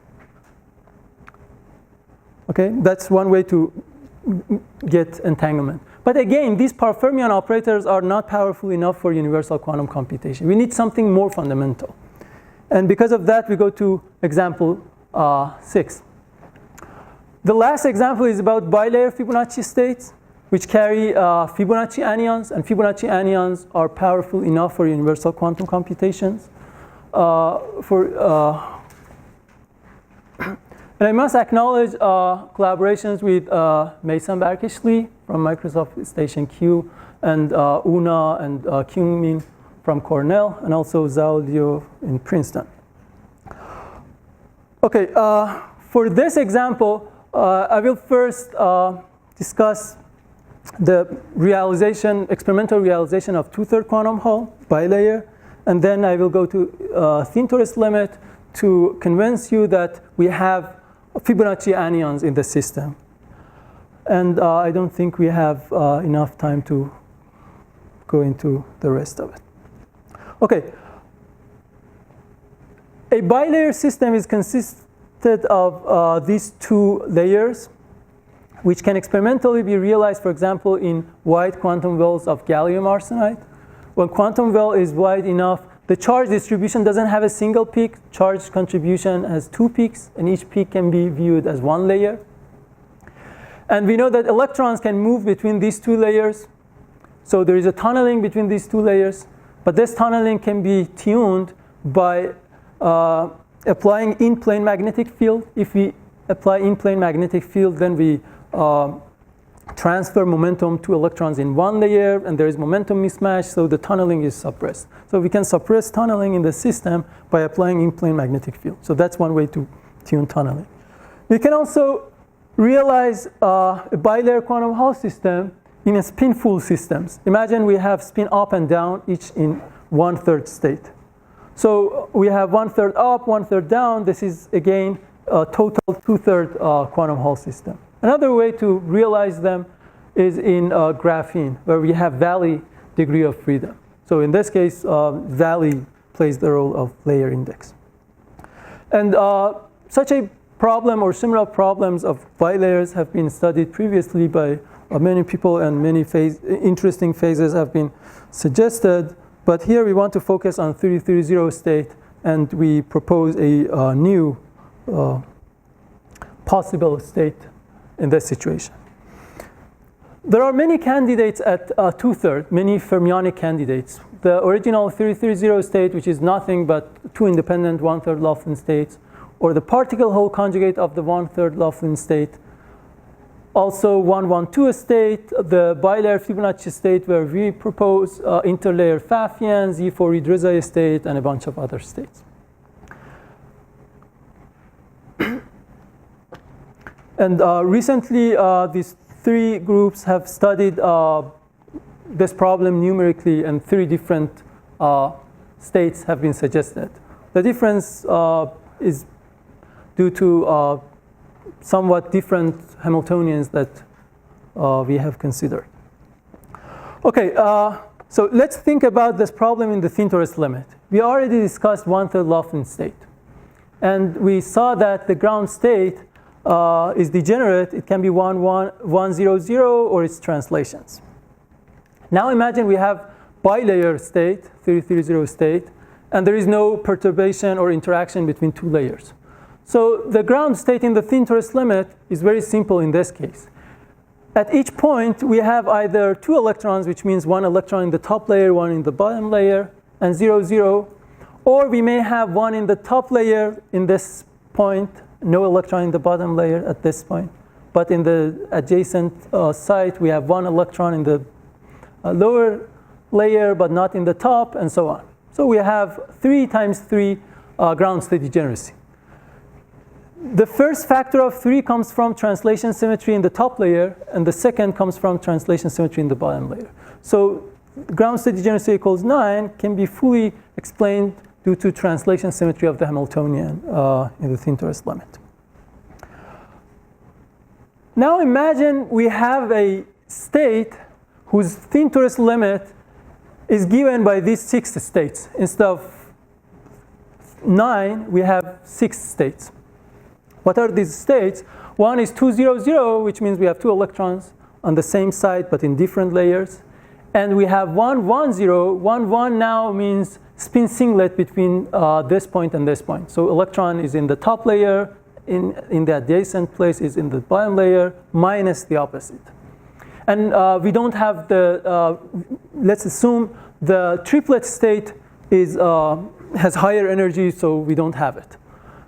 Okay, that's one way to get entanglement. But again, these fermion operators are not powerful enough for universal quantum computation. We need something more fundamental. And because of that, we go to example 6. The last example is about bilayer Fibonacci states, which carry Fibonacci anyons, and Fibonacci anyons are powerful enough for universal quantum computations. And I must acknowledge collaborations with Mason Barkishley from Microsoft Station Q, and Una and Kyungmin from Cornell, and also Zhao Liu in Princeton. Okay, for this example, I will first discuss the realization, experimental realization of 2/3 quantum Hall bilayer, and then I will go to thin torus limit to convince you that we have Fibonacci anyons in the system. And I don't think we have enough time to go into the rest of it. Okay. A bilayer system is consisted of these 2 layers, which can experimentally be realized, for example, in wide quantum wells of gallium arsenide. When quantum well is wide enough, the charge distribution doesn't have a single peak. Charge contribution has 2 peaks, and each peak can be viewed as 1 layer. And we know that electrons can move between these 2 layers. So there is a tunneling between these 2 layers. But this tunneling can be tuned by applying in-plane magnetic field. If we apply in-plane magnetic field, then we transfer momentum to electrons in 1 layer, and there is momentum mismatch, so the tunneling is suppressed. So we can suppress tunneling in the system by applying in-plane magnetic field. So that's one way to tune tunneling. We can also realize a bilayer quantum Hall system in a spin-full systems. Imagine we have spin up and down, each in 1/3 state. So we have 1/3 up, 1/3 down. This is, again, total two-third quantum Hall system. Another way to realize them is in graphene, where we have valley degree of freedom. So in this case, valley plays the role of layer index. And such a problem or similar problems of bilayers have been studied previously by many people, and many interesting phases have been suggested. But here we want to focus on 330 state, and we propose a new possible state in this situation. There are many candidates at two-thirds, many fermionic candidates. The original 330 state, which is nothing but two independent one-third Laughlin states, or the particle Hall conjugate of the one-third Laughlin state. Also 112 state, the bilayer Fibonacci state, where we propose interlayer Pfaffian, Z4-Redrezai state, and a bunch of other states. And recently, these three groups have studied this problem numerically, and three different states have been suggested. The difference is due to somewhat different Hamiltonians that we have considered. Okay, so let's think about this problem in the thin torus limit. We already discussed one-third Laughlin state. And we saw that the ground state is degenerate. It can be 1, 1, 1, 0, 0, or its translations. Now imagine we have bilayer state, 330 state, and there is no perturbation or interaction between two layers. So the ground state in the thin torus limit is very simple in this case. At each point, we have either two electrons, which means one electron in the top layer, one in the bottom layer, and 0, 0. Or we may have one in the top layer in this point, no electron in the bottom layer at this point. But in the adjacent site, we have one electron in the lower layer, but not in the top, and so on. So we have 3 times 3 ground state degeneracy. The first factor of 3 comes from translation symmetry in the top layer, and the second comes from translation symmetry in the bottom layer. So ground state degeneracy equals 9 can be fully explained due to translation symmetry of the Hamiltonian in the thin torus limit. Now imagine we have a state whose thin torus limit is given by these 6 states. Instead of 9, we have 6 states. What are these states? One is 2, 0, 0, which means we have 2 electrons on the same site but in different layers. And we have 1, 1, 0. 1, 1 now means spin singlet between this point and this point. So electron is in the top layer, in the adjacent place is in the bottom layer, minus the opposite. And we don't have the, let's assume the triplet state is, has higher energy, so we don't have it.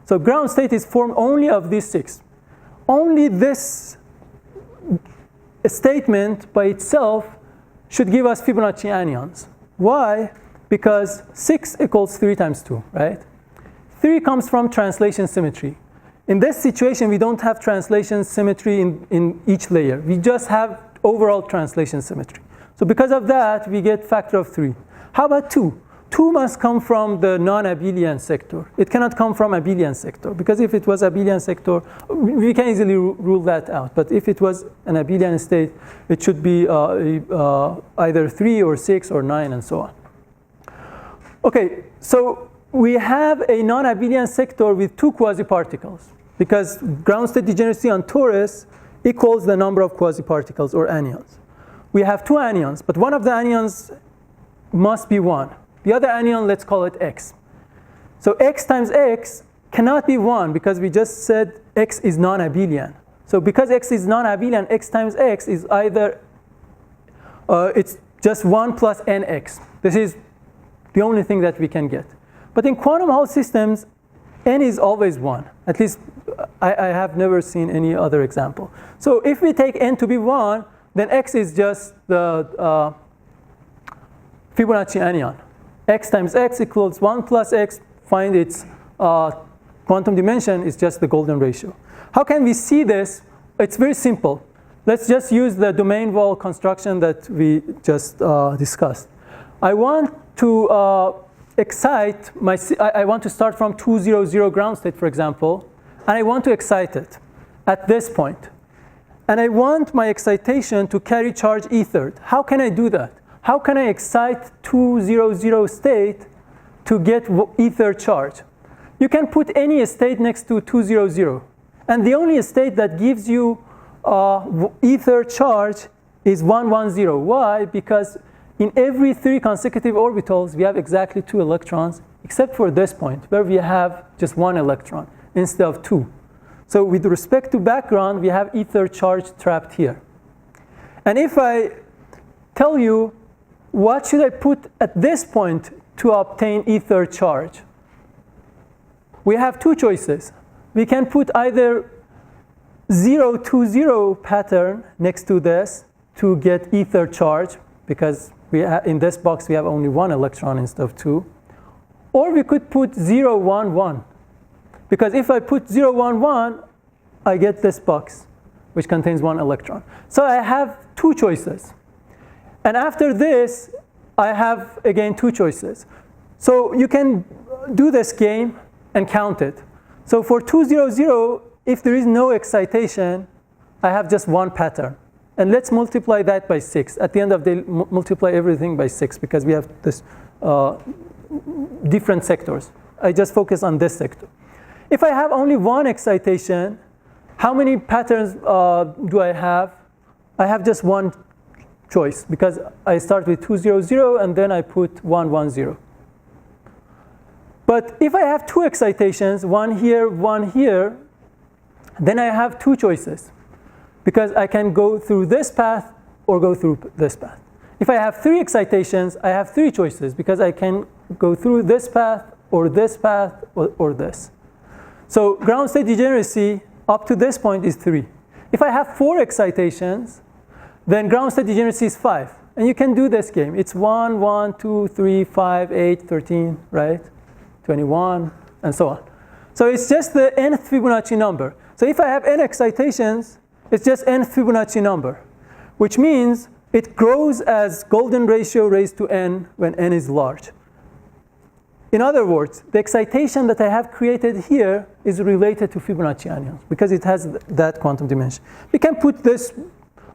So ground state is formed only of these 6. Only this statement by itself should give us Fibonacci anyons. Why? Because 6 equals 3 times 2, right? 3 comes from translation symmetry. In this situation, we don't have translation symmetry in each layer. We just have overall translation symmetry. So because of that, we get factor of 3. How about 2? 2 must come from the non-abelian sector. It cannot come from abelian sector, because if it was abelian sector, we can easily rule that out. But if it was an abelian state, it should be either 3 or 6 or 9 and so on. Okay, so we have a non-abelian sector with 2 quasi-particles, because ground state degeneracy on torus equals the number of quasi-particles or anyons. We have 2 anyons, but one of the anyons must be 1. The other anyon, let's call it x. So x times x cannot be 1, because we just said x is non-abelian. So because x is non-abelian, x times x is either, it's just 1 plus nx. This is the only thing that we can get. But in quantum Hall systems, n is always 1. At least I have never seen any other example. So if we take n to be 1, then x is just the Fibonacci anyon. X times x equals 1 plus x. Find its quantum dimension is just the golden ratio. How can we see this? It's very simple. Let's just use the domain wall construction that we just discussed. I want to excite I want to start from 2, 0, 0 ground state, for example, and I want to excite it at this point. And I want my excitation to carry charge ether. How can I do that? How can I excite 2, 0, 0 state to get ether charge? You can put any state next to 2, 0, 0. And the only state that gives you ether charge is 1, 1, 0. Why? Because in every 3 consecutive orbitals, we have exactly 2 electrons, except for this point, where we have just 1 electron instead of 2. So with respect to background, we have ether charge trapped here. And if I tell you, what should I put at this point to obtain ether charge? We have 2 choices. We can put either 0, 2, 0 pattern next to this to get ether charge, because in this box we have only 1 electron instead of 2. Or we could put 0, 1, 1. Because if I put 0, 1, 1, I get this box, which contains 1 electron. So I have 2 choices. And after this, I have, again, 2 choices. So you can do this game and count it. So for 2, 0, 0, if there is no excitation, I have just 1 pattern. And let's multiply that by 6. At the end of the day, multiply everything by 6, because we have this different sectors. I just focus on this sector. If I have only 1 excitation, how many patterns do I have? I have just 1 choice, because I start with 2, 0, 0, and then I put 1, 1, 0. But if I have 2 excitations, 1 here, 1 here, then I have 2 choices, because I can go through this path or go through this path. If I have 3 excitations, I have 3 choices, because I can go through this path or this path or this. So ground state degeneracy up to this point is 3. If I have 4 excitations, then ground state degeneracy is 5. And you can do this game. It's 1, 1, 2, 3, 5, 8, 13, right? 21, and so on. So it's just the nth Fibonacci number. So if I have n excitations, it's just nth Fibonacci number, which means it grows as golden ratio raised to n when n is large. In other words, the excitation that I have created here is related to Fibonacci anyons, because it has that quantum dimension. We can put this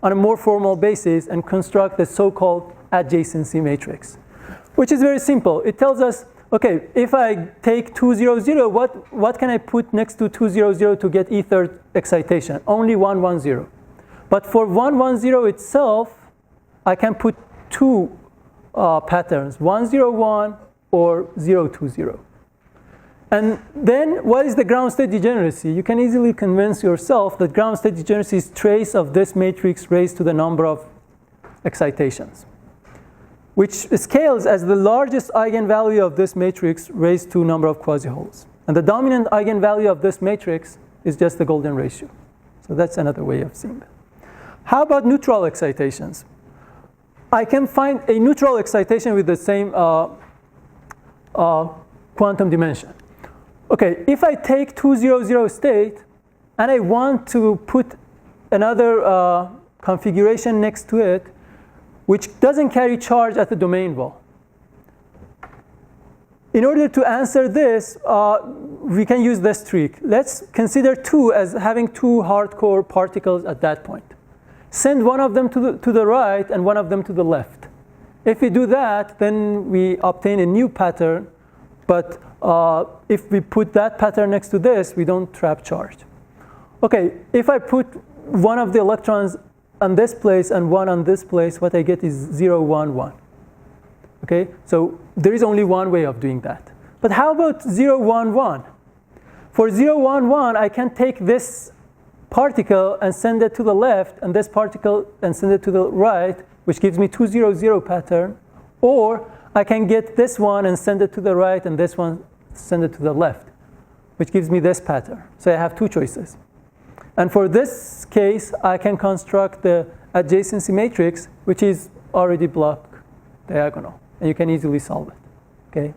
on a more formal basis and construct the so-called adjacency matrix, which is very simple. It tells us, okay, if I take 2, 0, 0, what can I put next to 2, 0, 0 to get ether excitation? Only 1, 1, 0. But for 1, 1, 0 itself, I can put 2 patterns, 1, 0, 1, or 0, 2, 0. And then what is the ground state degeneracy? You can easily convince yourself that ground state degeneracy is trace of this matrix raised to the number of excitations, which scales as the largest eigenvalue of this matrix raised to number of quasi-holes. And the dominant eigenvalue of this matrix is just the golden ratio. So that's another way of seeing that. How about neutral excitations? I can find a neutral excitation with the same quantum dimension. Okay, if I take 2, 0, 0 state and I want to put another configuration next to it, which doesn't carry charge at the domain wall. In order to answer this, we can use this trick. Let's consider 2 as having 2 hardcore particles at that point. Send one of them to the right and one of them to the left. If we do that, then we obtain a new pattern. But if we put that pattern next to this, we don't trap charge. Okay, if I put one of the electrons on this place and one on this place, what I get is 0, 1, 1. Okay, so there is only one way of doing that. But how about 0, 1, 1? For 0, 1, 1, I can take this particle and send it to the left, and this particle and send it to the right, which gives me 2, 0, 0 pattern. Or I can get this one and send it to the right, and this one send it to the left, which gives me this pattern. So I have 2 choices. And for this case, I can construct the adjacency matrix, which is already block diagonal. And you can easily solve it. Okay?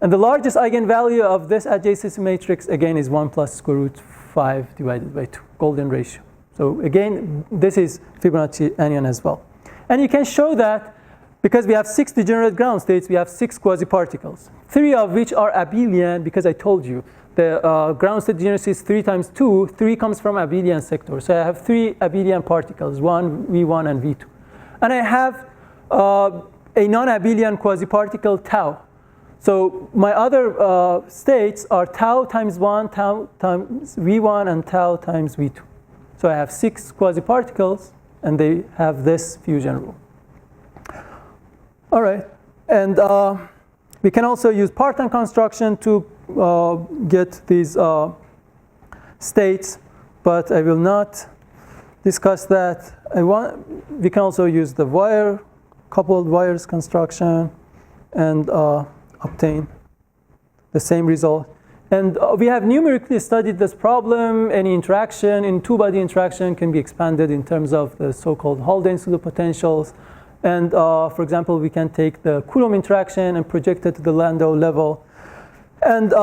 And the largest eigenvalue of this adjacency matrix, again, is 1 plus square root 5 divided by 2, golden ratio. So again, this is Fibonacci anyon as well. And you can show that because we have 6 degenerate ground states, we have 6 quasi-particles, 3 of which are abelian, because I told you the ground state degeneracy is 3 times 2. 3 comes from abelian sector. So I have 3 abelian particles, 1, V1, and V2. And I have a non-abelian quasi-particle tau. So my other states are tau times 1, tau times V1, and tau times V2. So I have 6 quasi-particles, and they have this fusion rule. All right. And we can also use Parton construction to get these states, but I will not discuss that. We can also use the coupled wires construction and obtain the same result. And we have numerically studied this problem. Any interaction in two-body interaction can be expanded in terms of the so-called Haldane pseudopotentials. And for example, we can take the Coulomb interaction and project it to the Landau level and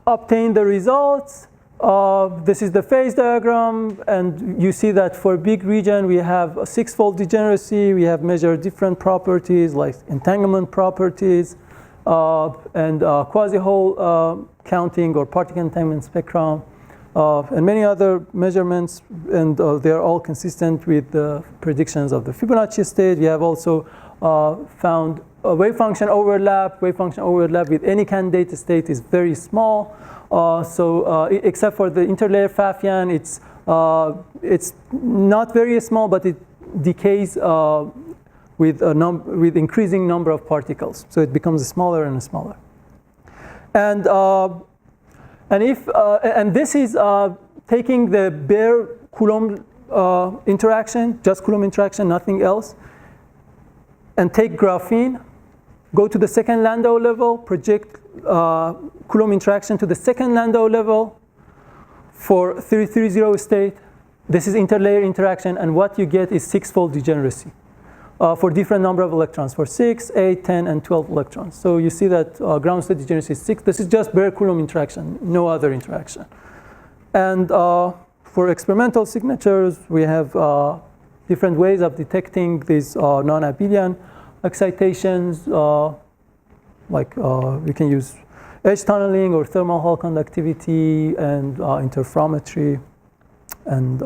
obtain the results. This is the phase diagram, and you see that for big region we have a 6-fold degeneracy. We have measured different properties like entanglement properties and quasi-hole counting or particle entanglement spectrum, and many other measurements, and they are all consistent with the predictions of the Fibonacci state. We have also found a wave function overlap. Wave function overlap with any candidate state is very small. Except for the interlayer Pfaffian, it's not very small, but it decays with increasing number of particles. So it becomes smaller and smaller. And this is taking the bare Coulomb interaction, just Coulomb interaction, nothing else, and take graphene, go to the second Landau level, project Coulomb interaction to the second Landau level for 330 state. This is interlayer interaction, and what you get is 6-fold degeneracy for different number of electrons, for 6, 8, 10, and 12 electrons. So you see that ground state degeneracy is 6. This is just bare Coulomb interaction, no other interaction. And for experimental signatures, we have different ways of detecting these non-abelian excitations. We can use edge tunneling or thermal Hall conductivity and interferometry. And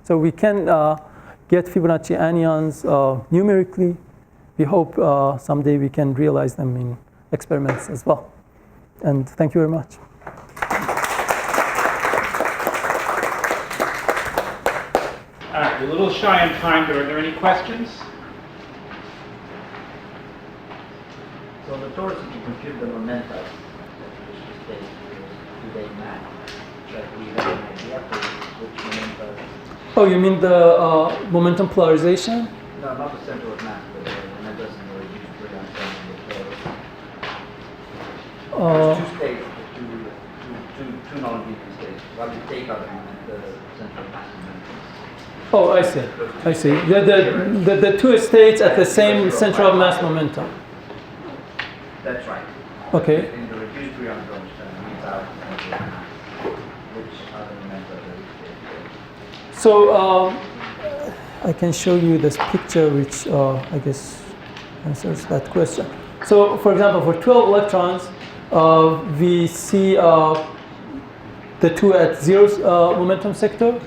so we can get Fibonacci anyons numerically. We hope someday we can realize them in experiments as well. And thank you very much. All right, we're a little shy on time, but are there any questions? So the torus, if you compute the momenta, do they match? Like we have an idea for which momenta. Oh, you mean the momentum polarization? No, not the center of mass, but the momentas in the reduced Brillouin the two states, two non-abelian states. What do you take out the center of mass momentum? Oh, I see. The two states at the same center of mass momentum. That's right. Okay. In the reduced Brillouin reads out which other momenta are there. So I can show you this picture, which I guess answers that question. So, for example, for 12 electrons, we see the two at zero momentum sector.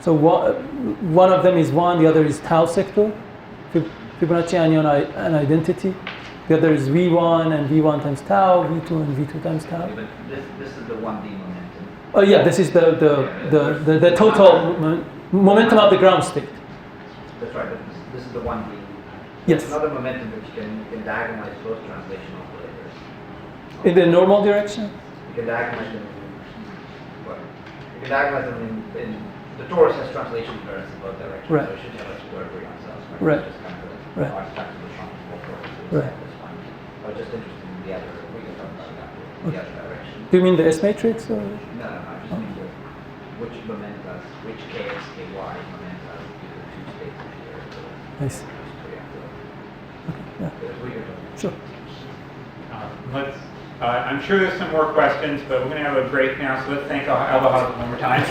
So one of them is 1, the other is tau sector. Fibonacci anyon an identity. The other is V1 and V1 times tau, V2 and V2 times tau. Okay, but this is the 1D momentum. Oh yeah, this is the total momentum of the ground state. That's right, but this is the 1D. Yes. Another momentum which you can diagonalize both translation operators. In the normal direction? You can diagonalize them. You can diagonalize them in the torus has translation pairs in both directions. Right. So it should have a square Brillouin cells. Right. Just kind of Right. artifact of the functional torus. Right. I was just interested in the other. We can talk about that. The other direction. Do you mean the S matrix? Or? No, I just mean which momentas, which KX, KY momentas do the two states here. I see. Okay, yeah. Sure. I'm sure there's some more questions, but we're going to have a break now, so let's thank Abolhassan one more time.